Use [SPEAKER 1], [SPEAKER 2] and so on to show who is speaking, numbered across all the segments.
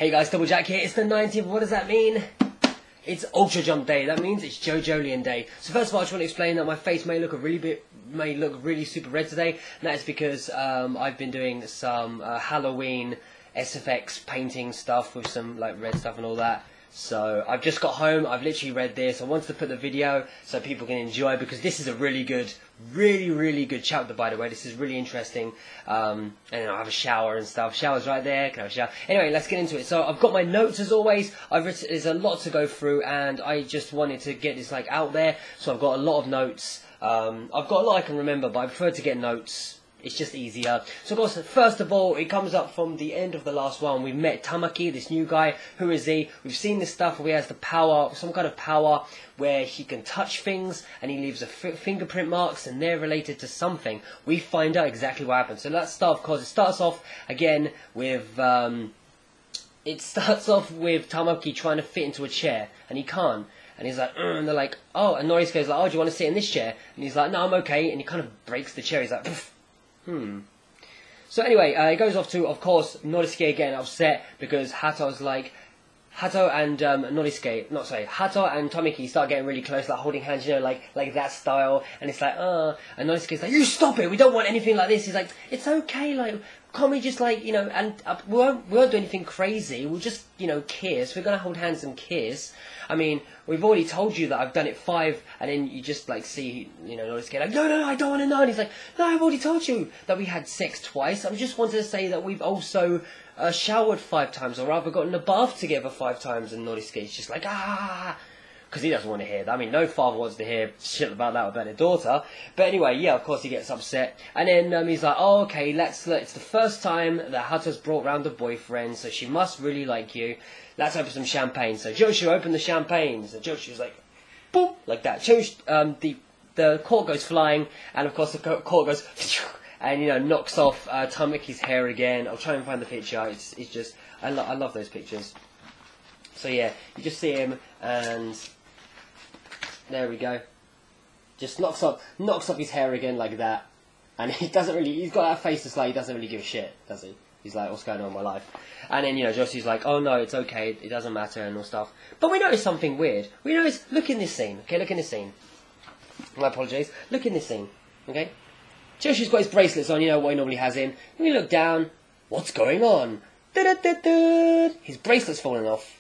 [SPEAKER 1] Hey guys, Double Jack here. It's the 19th. What does that mean? It's Ultra Jump Day. That means it's JoJolion Day. So first of all, I just want to explain that my face may look really super red today. And that is because I've been doing some Halloween SFX painting stuff with some like red stuff and all that. So I've just got home, I've literally read this, I wanted to put the video so people can enjoy, because this is a really good, really good chapter, by the way. This is really interesting. And I have a shower and stuff. Shower's right there, can I have a shower? Anyway, let's get into it. So I've got my notes as always. There's a lot to go through, and I just wanted to get this like out there. So I've got a lot of notes. I've got a lot I can remember, but I prefer to get notes. It's just easier. So of course, first of all, it comes up from the end of the last one. We've met Tamaki, this new guy. Who is he? We've seen this stuff where he has the power, some kind of power, where he can touch things, and he leaves a fingerprint marks, and they're related to something. We find out exactly what happened. So let's start, of course, it starts off, again, with, Tamaki trying to fit into a chair, and he can't. And he's like, and they're like, oh, and Norisuke's like, oh, do you want to sit in this chair? And he's like, no, I'm okay, and he kind of breaks the chair. He's like, pfft. So anyway, it goes off to, of course, Norisuke getting upset because Hato's like, Hato and Hato and Tamaki start getting really close, like holding hands, you know, like that style. And it's like, and Norisuke's like, you stop it, we don't want anything like this. He's like, it's okay, like, can't we just like, you know, and we won't do anything crazy, we'll just, you know, kiss, we're gonna hold hands and kiss. I mean, we've already told you that I've done it 5, and then you just like see, you know, Norisuke like, no, I don't want to know. And he's like, no, I've already told you that we had sex twice. I just wanted to say that we've also showered 5 times, or rather gotten a bath together 5 times. And Norisuke's just like, because he doesn't want to hear that. I mean, no father wants to hear shit about that about their daughter. But anyway, yeah, of course he gets upset. And then he's like, oh, okay, it's the first time that Hato's brought round a boyfriend, so she must really like you. Let's open some champagne. So Joshu, open the champagne. So Joshu's like, boom, like that. The cork goes flying, and of course the cork goes, and, you know, knocks off Tamaki's hair again. I'll try and find the picture. It's just, I love those pictures. So yeah, you just see him, and there we go. Just knocks off his hair again like that, and he's got that face that's like he doesn't really give a shit, does he? He's like, what's going on in my life? And then, you know, Joshu's like, oh no, it's okay, it doesn't matter and all stuff. But we notice something weird. We notice, look in this scene, okay, look in this scene. I apologise. Look in this scene, okay? Joshu's got his bracelets on, you know, what he normally has in. And we look down, what's going on? His bracelet's fallen off.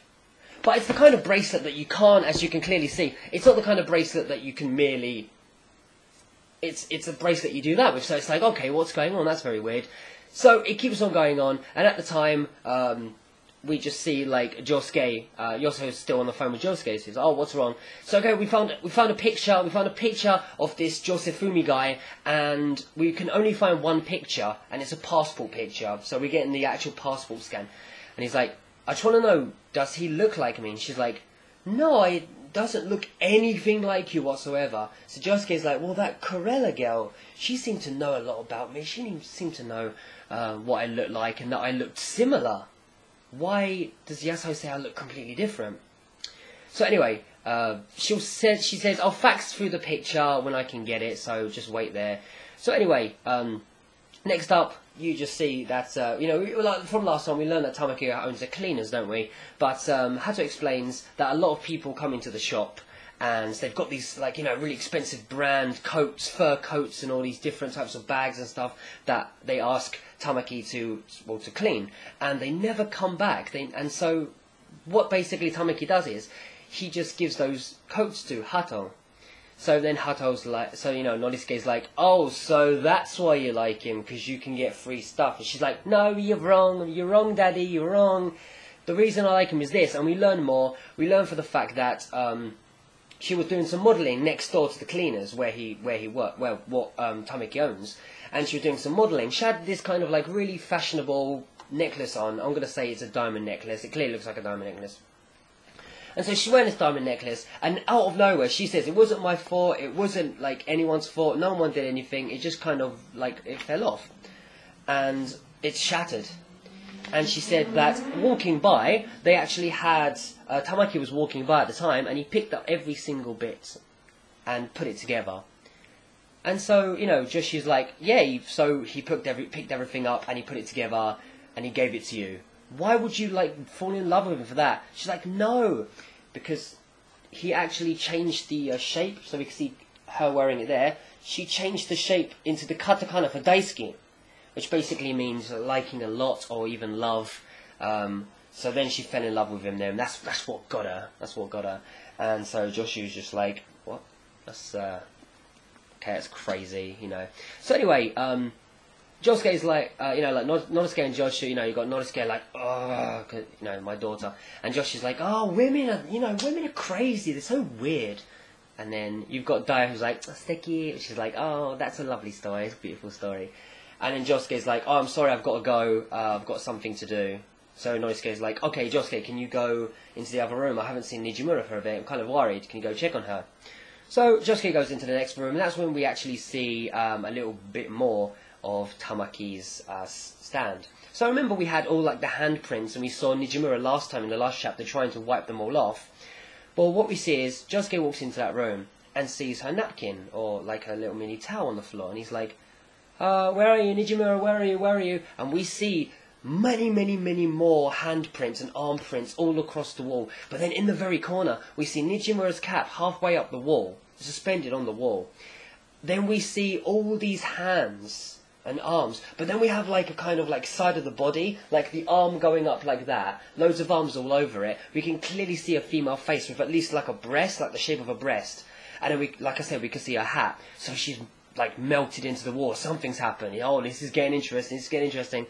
[SPEAKER 1] But it's the kind of bracelet that you can't, as you can clearly see, it's not the kind of bracelet that you can merely... It's a bracelet you do that with, so it's like, okay, what's going on? That's very weird. So it keeps on going on, and at the time, we just see like Josuke, Yosu's still on the phone with Josuke. He says, "Oh, what's wrong?" So okay, we found a picture of this Josephumi guy, and we can only find one picture, and it's a passport picture. So we're getting the actual passport scan, and he's like, "I just want to know, does he look like me?" And she's like, "No, it doesn't look anything like you whatsoever." So Josuke's like, "Well, that Corella girl, she seemed to know a lot about me. She seemed to know what I looked like, and that I looked similar. Why does Yasuo say I look completely different?" So anyway, she says, "I'll fax through the picture when I can get it, so just wait there." So anyway, next up, you just see that, you know, from last time we learned that Tamaki owns the cleaners, don't we? But Hato explains that a lot of people come into the shop, and they've got these, like, you know, really expensive brand coats, fur coats, and all these different types of bags and stuff that they ask Tamaki to clean, and they never come back. And so what basically Tamaki does is he just gives those coats to Hato. So then Hato's like, so, you know, Norisuke's like, "Oh, so that's why you like him, because you can get free stuff." And she's like, "No, you're wrong, Daddy, you're wrong. The reason I like him is this." And we learn more. We learn for the fact that she was doing some modelling next door to the cleaners where he worked, well, what Tamaki owns, and she was doing some modelling. She had this kind of like really fashionable necklace on. I'm going to say it's a diamond necklace. It clearly looks like a diamond necklace. And so she's wearing this diamond necklace, and out of nowhere she says, "It wasn't my fault, it wasn't like anyone's fault, no one did anything, it just kind of like, it fell off. And it's shattered." And she said that walking by, they actually had, Tamaki was walking by at the time, and he picked up every single bit and put it together. And so, you know, Joshu's like, "Yay," so he picked everything up and he put it together and he gave it to you. Why would you like fall in love with him for that? She's like, no, because he actually changed the shape, so we can see her wearing it there. She changed the shape into the katakana for daisuki, which basically means liking a lot or even love. So then she fell in love with him there, and that's what got her. That's what got her. And so Joshu's just like, what? That's okay, that's crazy, you know. So anyway, Josuke is like, you know, like Nosuke and Joshu, you know, you got Nosuke like, oh, you know, my daughter, and Joshu's like, oh, women are crazy, they're so weird. And then you've got Daya who's like, sticky, she's like, oh, that's a lovely story, it's a beautiful story. And then Josuke's like, oh, I'm sorry, I've got to go, I've got something to do. So Nosuke's like, okay, Josuke, can you go into the other room? I haven't seen Nijimura for a bit, I'm kind of worried, can you go check on her? So Josuke goes into the next room, and that's when we actually see a little bit more of Tamaki's stand. So remember we had all like the handprints, and we saw Nijimura last time in the last chapter trying to wipe them all off. Well, what we see is Josuke walks into that room and sees her napkin, or like her little mini towel on the floor, and he's like, where are you, Nijimura, where are you, where are you? And we see many more handprints and arm prints all across the wall. But then in the very corner, we see Nijimura's cap halfway up the wall, suspended on the wall. Then we see all these hands and arms, but then we have like a kind of like side of the body, like the arm going up like that, loads of arms all over it. We can clearly see a female face with at least like a breast, like the shape of a breast. And then we, like I said, we can see her hat. So she's like melted into the wall. Something's happened. Oh, this is getting interesting. This is getting interesting.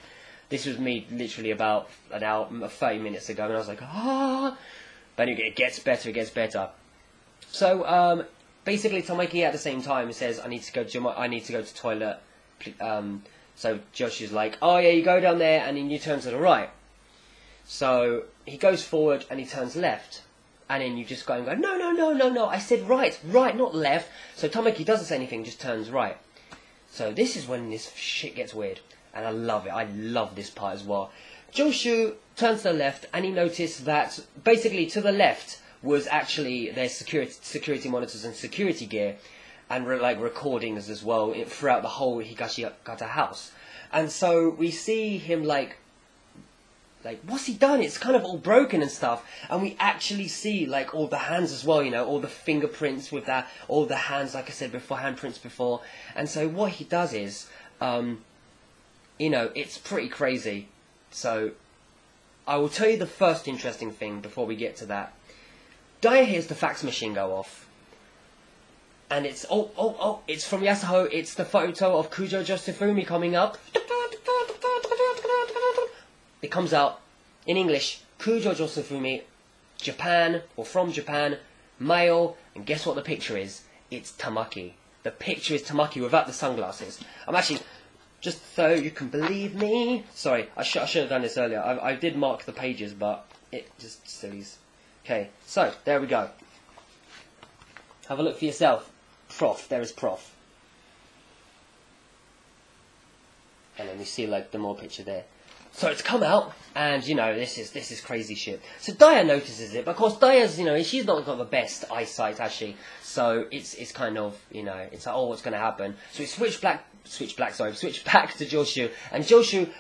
[SPEAKER 1] This was me literally about an hour, 30 minutes ago, and I was like, ah. But anyway, it gets better, it gets better. So, basically, Tamaki at the same time says, I need to go to toilet. So Josh is like, oh yeah, you go down there, and then you turn to the right. So he goes forward and he turns left, and then you just go and go, no, I said right, not left. So Tamaki doesn't say anything, just turns right. So this is when this shit gets weird. And I love it. I love this part as well. Joshu turns to the left, and he noticed that basically to the left was actually their security monitors and security gear, and like recordings as well throughout the whole Higashikata house. And so we see him like what's he done? It's kind of all broken and stuff. And we actually see like all the hands as well, you know, all the fingerprints with that, all the hands, like I said before, handprints before. And so what he does is, you know, it's pretty crazy. So, I will tell you the first interesting thing before we get to that. Daya hears the fax machine go off. And it's, it's from Yasuho. It's the photo of Kujo Josephumi coming up. It comes out in English. Kujo Josephumi, Japan, or from Japan, male. And guess what the picture is? It's Tamaki. The picture is Tamaki without the sunglasses. I'm actually... Just so you can believe me. Sorry, I should have done this earlier. I did mark the pages, but it just sillies. Okay, so there we go. Have a look for yourself. Prof, there is Prof. And then we see like the more picture there. So it's come out, and you know this is crazy shit. So Daya notices it, but of course Daya's, you know, she's not got the best eyesight, has she? So it's kind of, you know, it's like, oh, what's going to happen? So we switch back to Joshu, and Joshu,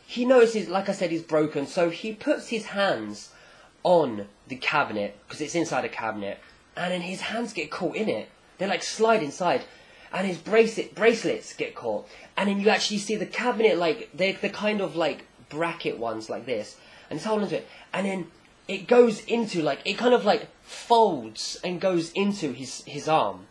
[SPEAKER 1] he notices, like I said, he's broken, so he puts his hands on the cabinet, because it's inside a cabinet, and then his hands get caught in it. They like slide inside, and his bracelets get caught, and then you actually see the cabinet, like, they're the kind of like bracket ones like this, and it's holding to it, and then it goes into, like, it kind of like folds and goes into his arm,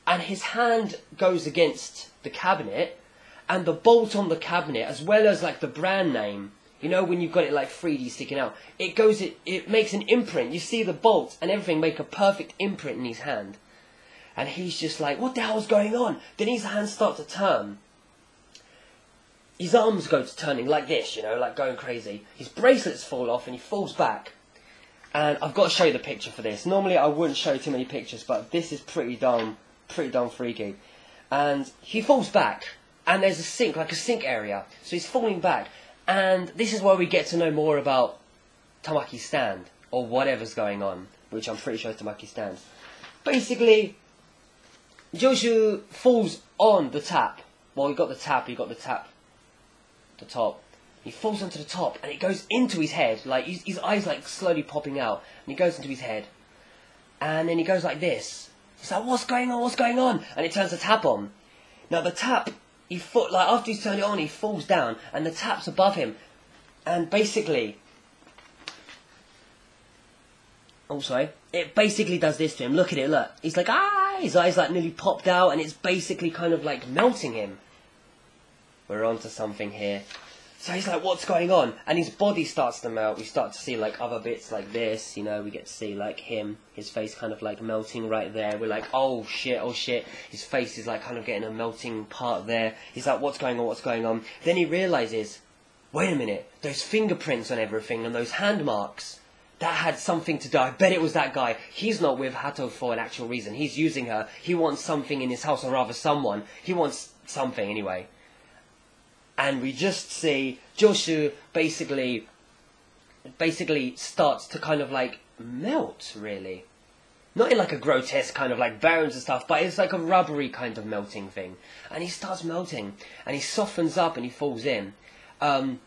[SPEAKER 1] and his hand goes against the cabinet, and the bolt on the cabinet, as well as like the brand name, you know, when you've got it like 3D sticking out, it makes an imprint. You see the bolt and everything make a perfect imprint in his hand, and he's just like, what the hell's going on? Then his hands start to turn. His arms go to turning like this, you know, like going crazy. His bracelets fall off and he falls back. And I've got to show you the picture for this. Normally I wouldn't show too many pictures, but this is pretty darn freaky. And he falls back, and there's a sink area. So he's falling back, and this is where we get to know more about Tamaki's stand, or whatever's going on, which I'm pretty sure is Tamaki's stand. Basically, Joshu falls on the tap. Well, you got the tap, the top. He falls onto the top, and it goes into his head. Like, his eyes, like, slowly popping out. And he goes into his head. And then he goes like this. He's like, what's going on, what's going on? And it turns the tap on. Now, the tap, after he's turned it on, he falls down. And the tap's above him. And basically... Oh, sorry. It basically does this to him. Look at it, look. He's like, ah! His eyes, like, nearly popped out. And it's basically kind of, like, melting him. We're onto something here. So he's like, what's going on? And his body starts to melt. We start to see, like, other bits like this. You know, we get to see, like, his face kind of, like, melting right there. We're like, oh, shit, oh, shit. His face is, like, kind of getting a melting part there. He's like, what's going on, what's going on? Then he realises, wait a minute, those fingerprints on everything and those hand marks, that had something to do. I bet it was that guy. He's not with Hato for an actual reason. He's using her. He wants something in his house, or rather someone. He wants something, anyway. And we just see Joshu basically starts to kind of like melt, really. Not in like a grotesque kind of like bones and stuff, but it's like a rubbery kind of melting thing. And he starts melting, and he softens up, and he falls in. And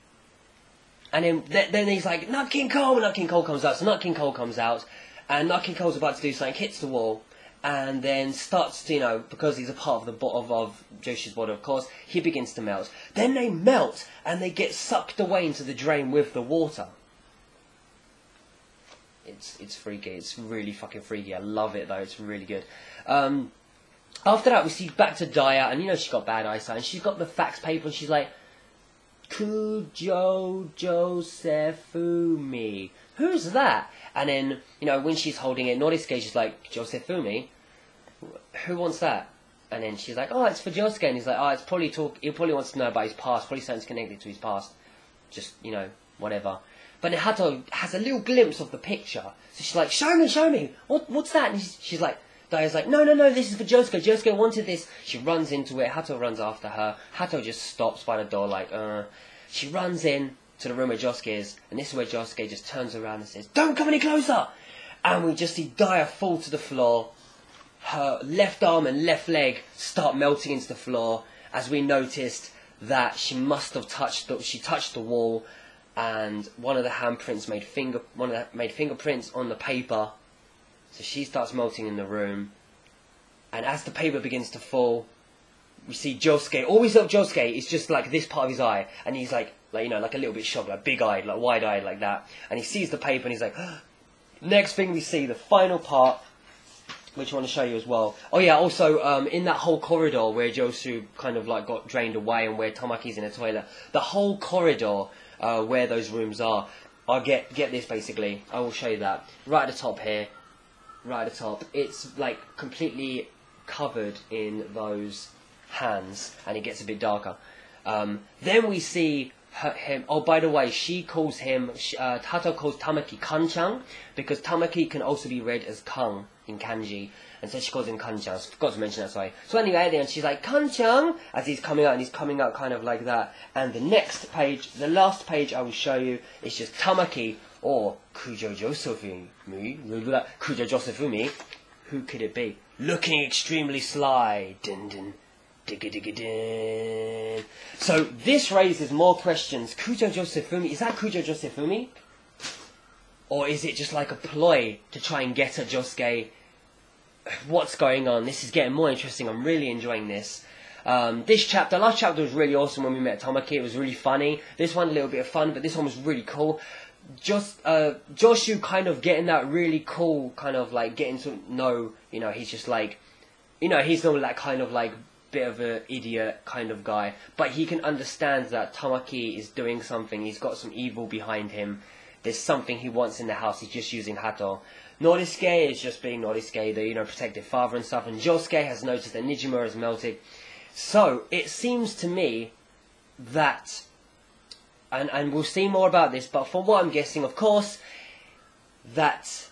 [SPEAKER 1] then he's like, Nut King Cole! And Nut King Cole comes out. So Nut King Cole comes out, and Nut King Cole's about to do something, hits the wall, and then starts to, you know, because he's a part of Joshu's body, of course, he begins to melt. Then they melt, and they get sucked away into the drain with the water. It's freaky. It's really fucking freaky. I love it, though. It's really good. After that, we see back to Daya, and you know she's got bad eyesight, and she's got the fax paper, and she's like, Kujo Josephumi. Who's that? And then, you know, when she's holding it, Norisuke is just like, Josephumi? Who wants that? And then she's like, oh, it's for Josuke. And he's like, oh, he probably wants to know about his past. Probably something's connected to his past. Just, you know, whatever. But then Hato has a little glimpse of the picture. So she's like, show me. What's that? And she's like, Daya's like, no, this is for Josuke. Josuke wanted this. She runs into it. Hato runs after her. Hato just stops by the door like, She runs in to the room where Josuke is. And this is where Josuke just turns around and says, don't come any closer! And we just see Daya fall to the floor. Her left arm and left leg start melting into the floor, as we noticed that she must have touched the wall, and one of the handprints made fingerprints on the paper. So she starts melting in the room, and as the paper begins to fall, we see Josuke. All we saw of Josuke is just like this part of his eye, and he's like you know, like a little bit shocked, like big-eyed, like wide-eyed, like that. And he sees the paper, and he's like, next thing we see, the final part, which I want to show you as well. Oh yeah, also, in that whole corridor where Joshu kind of like got drained away and where Tamaki's in the toilet, the whole corridor where those rooms are, I'll get this basically. I will show you that. Right at the top here, right at the top, it's like completely covered in those hands, and it gets a bit darker. Then we see him. Oh, by the way, she calls him, Hato calls Tamaki Kanchan, because Tamaki can also be read as Kan in kanji, and so she calls him Kanchan. I forgot to mention that, sorry. So anyway, at the end, she's like, Kanchan, as he's coming out, and he's coming out kind of like that. And the next page, the last page I will show you, is just Tamaki, or Kujo Josephumi. Kujo Josephumi. Who could it be? Looking extremely sly. Din din. Digga digga din. So this raises more questions. Kujo Josephumi, is that Kujo Josephumi? Or is it just like a ploy to try and get at Josuke? What's going on? This is getting more interesting. I'm really enjoying this. Last chapter was really awesome when we met Tamaki. It was really funny. This one a little bit of fun, but this one was really cool. Joshu kind of getting that really cool, kind of like getting to know, you know, he's just like, you know, he's not that kind of like bit of an idiot kind of guy, but he can understand that Tamaki is doing something. He's got some evil behind him. There's something he wants in the house. He's just using Hato. Norisuke is just being Norisuke, the, you know, protective father and stuff. And Josuke has noticed that Nijima has melted. So it seems to me that, and we'll see more about this, but from what I'm guessing, of course, that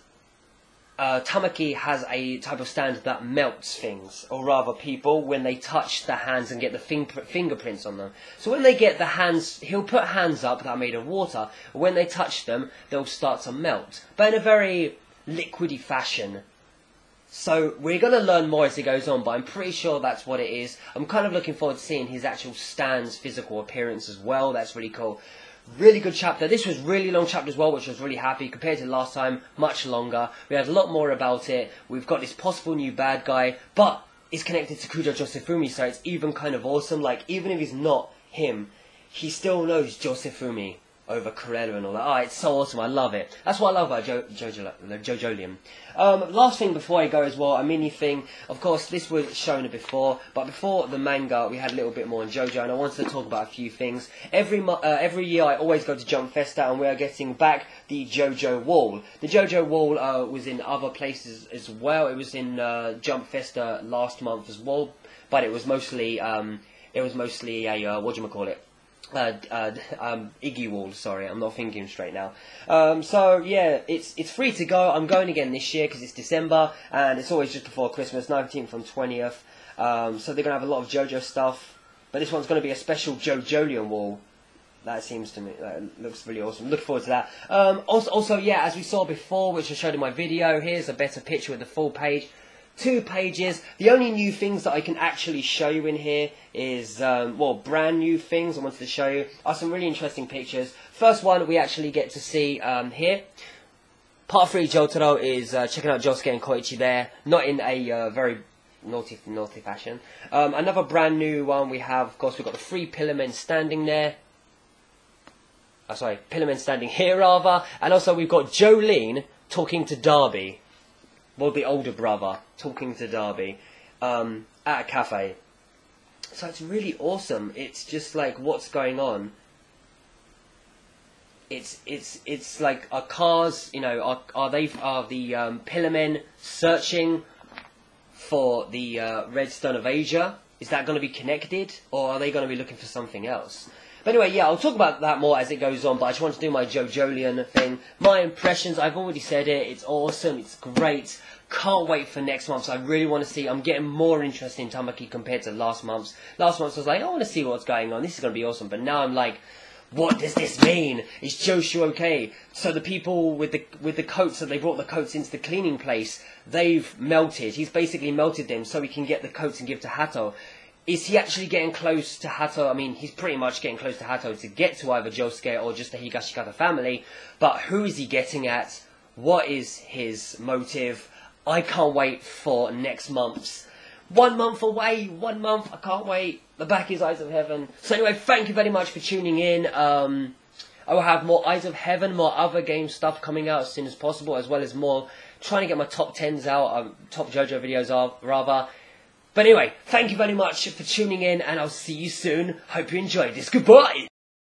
[SPEAKER 1] Tamaki has a type of stand that melts things, or rather people, when they touch the hands and get the fingerprints on them. So when they get the hands, he'll put hands up that are made of water. When they touch them, they'll start to melt, but in a very liquidy fashion. So we're going to learn more as it goes on, but I'm pretty sure that's what it is. I'm kind of looking forward to seeing his actual stand's physical appearance as well. That's really cool. Really good chapter. This was really long chapter as well, which I was really happy. Compared to last time, much longer. We had a lot more about it. We've got this possible new bad guy, but it's connected to Kujo Josephumi, so it's even kind of awesome. Like, even if he's not him, he still knows Josephumi over Corella and all that. Oh, it's so awesome. I love it. That's what I love about JoJolion. Last thing before I go as well, a mini thing. Of course, this was shown before, but before the manga, we had a little bit more on JoJo, and I wanted to talk about a few things. Every year, I always go to Jump Festa, and we are getting back the JoJo wall. The JoJo wall was in other places as well. It was in Jump Festa last month as well, but it was mostly a whatchamacallit? Iggy wall, sorry, I'm not thinking straight now. So yeah, it's free to go. I'm going again this year because it's December and it's always just before Christmas, 19th and 20th. So they're gonna have a lot of JoJo stuff, but this one's gonna be a special JoJolion wall. That seems to me, that looks really awesome. Looking forward to that. Also, yeah, as we saw before, which I showed in my video, here's a better picture with the full page. 2 pages. The only new things that I can actually show you in here is, well, brand new things I wanted to show you are some really interesting pictures. First one we actually get to see here. Part 3 Jotaro is checking out Josuke and Koichi there, not in a very naughty fashion. Another brand new one we have, of course, we've got the 3 pillar men standing there. Sorry, pillar men standing here rather. And also we've got JoJolion talking to Darby. Well, the older brother talking to Darby at a cafe. So it's really awesome. It's just like, what's going on? It's like, are cars, you know, are the Pillarmen searching for the Redstone of Asia? Is that going to be connected, or are they going to be looking for something else? But anyway, yeah, I'll talk about that more as it goes on, but I just want to do my JoJolion thing. My impressions, I've already said it, it's awesome, it's great. Can't wait for next month, so I really want to see, I'm getting more interested in Tamaki compared to last month's. Last month I was like, I want to see what's going on, this is going to be awesome, but now I'm like, what does this mean? Is Joshu okay? So the people with the coats, so they brought the coats into the cleaning place, they've melted. He's basically melted them so he can get the coats and give to Hato. Is he actually getting close to Hato? I mean, he's pretty much getting close to Hato to get to either Josuke or just the Higashikata family. But who is he getting at? What is his motive? I can't wait for next month's. 1 month away, 1 month, I can't wait. The back is Eyes of Heaven. So anyway, thank you very much for tuning in. I will have more Eyes of Heaven, more other game stuff coming out as soon as possible, as well as more trying to get my top 10s out, top JoJo videos rather. But anyway, thank you very much for tuning in, and I'll see you soon. Hope you enjoyed this. Goodbye!